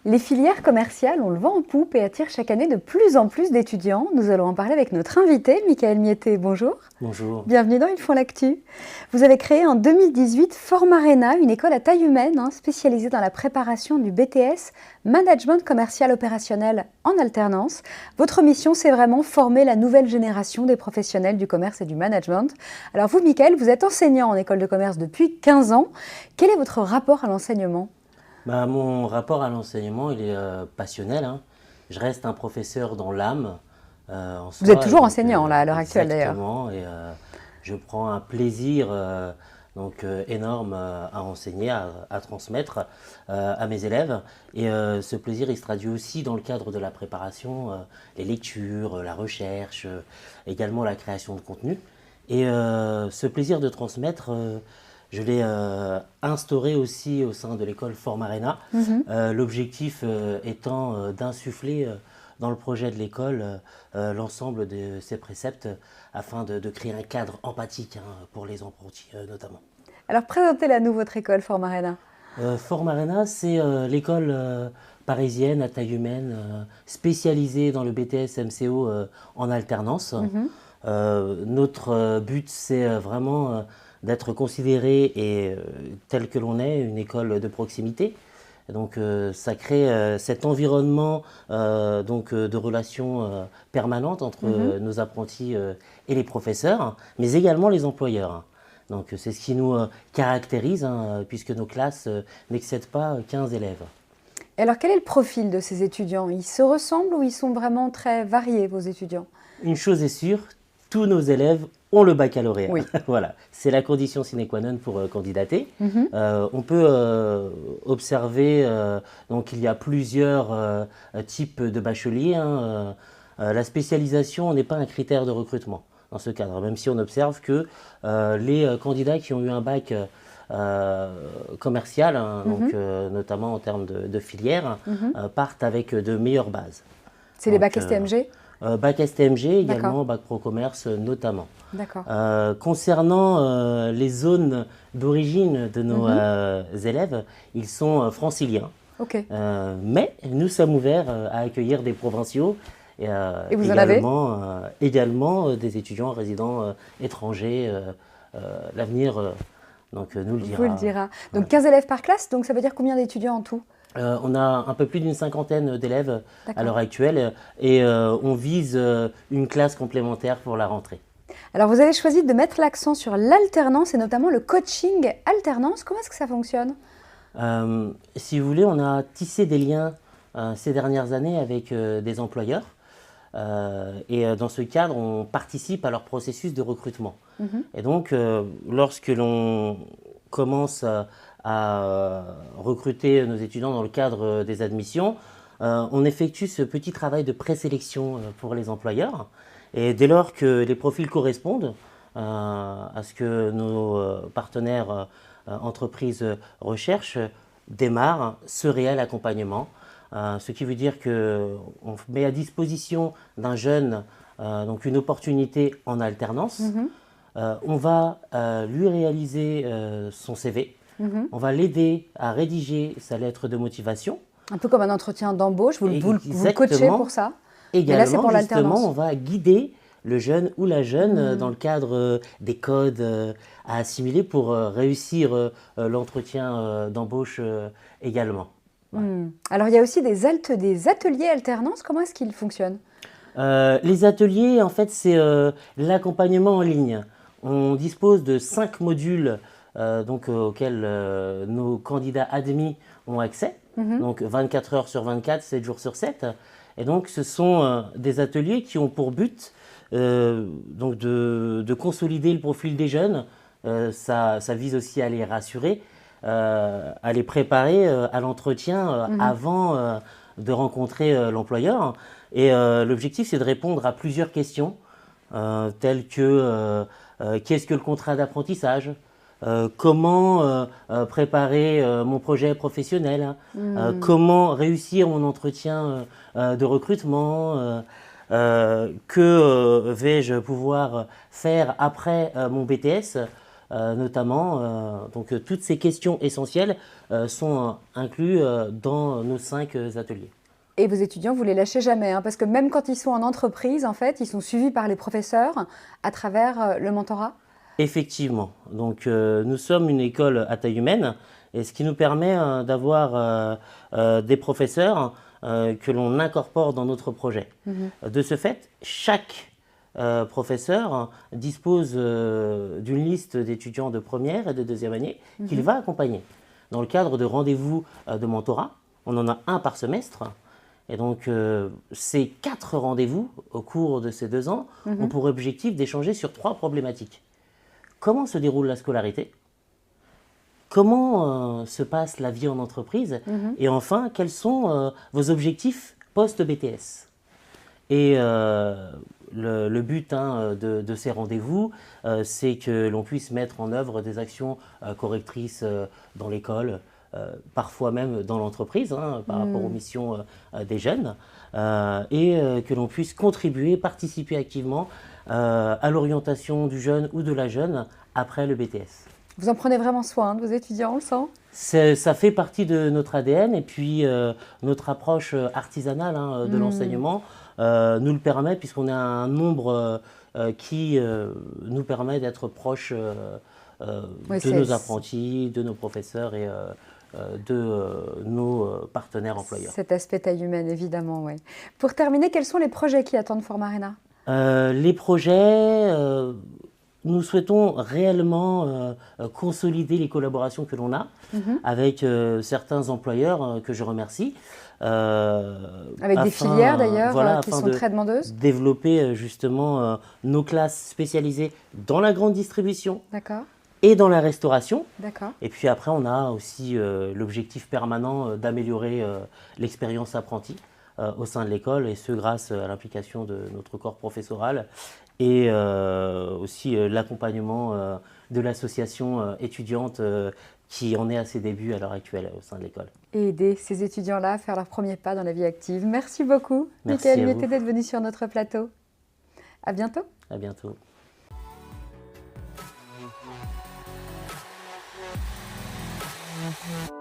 Les filières commerciales ont le vent en poupe et attirent chaque année de plus en plus d'étudiants. Nous allons en parler avec notre invité, Michael Mietté. Bonjour. Bonjour. Bienvenue dans Ils font l'actu. Vous avez créé en 2018 Formarena, une école à taille humaine spécialisée dans la préparation du BTS Management commercial opérationnel en alternance. Votre mission, c'est vraiment former la nouvelle génération des professionnels du commerce et du management. Alors vous, Michael, vous êtes enseignant en école de commerce depuis 15 ans. Quel est votre rapport à l'enseignement ? Mon rapport à l'enseignement, il est passionnel. Je reste un professeur dans l'âme. Vous êtes toujours enseignant là, à l'heure actuelle d'ailleurs. Exactement, et je prends un plaisir énorme à enseigner, à transmettre à mes élèves. Et ce plaisir, il se traduit aussi dans le cadre de la préparation, les lectures, la recherche, également la création de contenu. Et ce plaisir de transmettre, je l'ai instauré aussi au sein de l'école Formarena, l'objectif étant d'insuffler dans le projet de l'école l'ensemble de ces préceptes afin de créer un cadre empathique pour les apprentis notamment. Alors présentez-la nous, votre école Formarena. Formarena, c'est l'école parisienne à taille humaine spécialisée dans le BTS MCO en alternance. Notre but, c'est vraiment d'être considéré et tel que l'on est, une école de proximité. Donc ça crée cet environnement de relations permanentes entre nos apprentis et les professeurs, mais également les employeurs. Donc c'est ce qui nous caractérise, puisque nos classes n'excèdent pas 15 élèves. Et alors quel est le profil de ces étudiants ? Ils se ressemblent ou ils sont vraiment très variés, vos étudiants ? Une chose est sûre, tous nos élèves ont le baccalauréat. Oui. Voilà, c'est la condition sine qua non pour candidater. On peut observer qu'il y a plusieurs types de bacheliers. La spécialisation n'est pas un critère de recrutement dans ce cadre, même si on observe que les candidats qui ont eu un bac commercial, notamment en termes de filière, partent avec de meilleures bases. C'est les bacs STMG ? Bac STMG également, bac pro commerce notamment. D'accord. Concernant les zones d'origine de nos élèves, ils sont franciliens. Ok. Mais nous sommes ouverts à accueillir des provinciaux et vous également des étudiants résidents étrangers. L'avenir nous le dira. Vous le dira. Donc 15 élèves par classe, donc ça veut dire combien d'étudiants en tout ? On a un peu plus d'une cinquantaine d'élèves à l'heure actuelle et on vise une classe complémentaire pour la rentrée. Alors vous avez choisi de mettre l'accent sur l'alternance et notamment le coaching alternance. Comment est-ce que ça fonctionne ? Si vous voulez, on a tissé des liens ces dernières années avec des employeurs et dans ce cadre, on participe à leur processus de recrutement. Et donc, lorsque l'on commence à recruter nos étudiants dans le cadre des admissions, on effectue ce petit travail de présélection pour les employeurs. Et dès lors que les profils correspondent à ce que nos partenaires entreprises recherchent, démarre ce réel accompagnement. Ce qui veut dire qu'on met à disposition d'un jeune une opportunité en alternance. On va lui réaliser son CV. On va l'aider à rédiger sa lettre de motivation. Un peu comme un entretien d'embauche, vous le coachez pour ça. Également, là, c'est pour justement, on va guider le jeune ou la jeune dans le cadre des codes à assimiler pour réussir l'entretien d'embauche également. Ouais. Alors, il y a aussi des ateliers alternance. Comment est-ce qu'ils fonctionnent ? Les ateliers, en fait, c'est l'accompagnement en ligne. On dispose de 5 modules auxquels nos candidats admis ont accès. Donc 24 heures sur 24, 7 jours sur 7. Et donc ce sont des ateliers qui ont pour but de consolider le profil des jeunes. Ça vise aussi à les rassurer, à les préparer à l'entretien avant de rencontrer l'employeur. Et l'objectif, c'est de répondre à plusieurs questions telles que qu'est-ce que le contrat d'apprentissage ? Comment préparer mon projet professionnel, comment réussir mon entretien de recrutement, que vais-je pouvoir faire après mon BTS, notamment. Donc toutes ces questions essentielles sont incluses dans nos 5 ateliers. Et vos étudiants, vous ne les lâchez jamais, hein, parce que même quand ils sont en entreprise, en fait, ils sont suivis par les professeurs à travers le mentorat? Effectivement. Donc nous sommes une école à taille humaine, et ce qui nous permet d'avoir des professeurs que l'on incorpore dans notre projet. De ce fait, chaque professeur dispose d'une liste d'étudiants de première et de deuxième année qu'il va accompagner. Dans le cadre de rendez-vous de mentorat, on en a un par semestre. Et donc, ces 4 rendez-vous au cours de ces 2 ans ont pour objectif d'échanger sur 3 problématiques. Comment se déroule la scolarité? Comment se passe la vie en entreprise? Et enfin, quels sont vos objectifs post-BTS? Et le but de ces rendez-vous, c'est que l'on puisse mettre en œuvre des actions correctrices dans l'école, parfois même dans l'entreprise, par rapport aux missions des jeunes, et que l'on puisse contribuer, participer activement à l'orientation du jeune ou de la jeune après le BTS. Vous en prenez vraiment soin de vos étudiants, on le sent? Ça fait partie de notre ADN, et puis notre approche artisanale de l'enseignement nous le permet, puisqu'on a un nombre qui nous permet d'être proche de nos apprentis, de nos professeurs et de nos partenaires employeurs. Cet aspect taille humaine, évidemment, oui. Pour terminer, quels sont les projets qui attendent Formarena? Les projets, nous souhaitons réellement consolider les collaborations que l'on a avec certains employeurs que je remercie. Avec des filières d'ailleurs qui sont très demandeuses. Développer justement nos classes spécialisées dans la grande distribution. D'accord. Et dans la restauration. D'accord. Et puis après, on a aussi l'objectif permanent d'améliorer l'expérience apprentie au sein de l'école, et ce grâce à l'implication de notre corps professoral et aussi l'accompagnement de l'association étudiante qui en est à ses débuts à l'heure actuelle au sein de l'école. Et aider ces étudiants-là à faire leur premier pas dans la vie active. Merci beaucoup, Merci Michael à vous. Huettet, d'être venu sur notre plateau. À bientôt. À bientôt. Mm-hmm.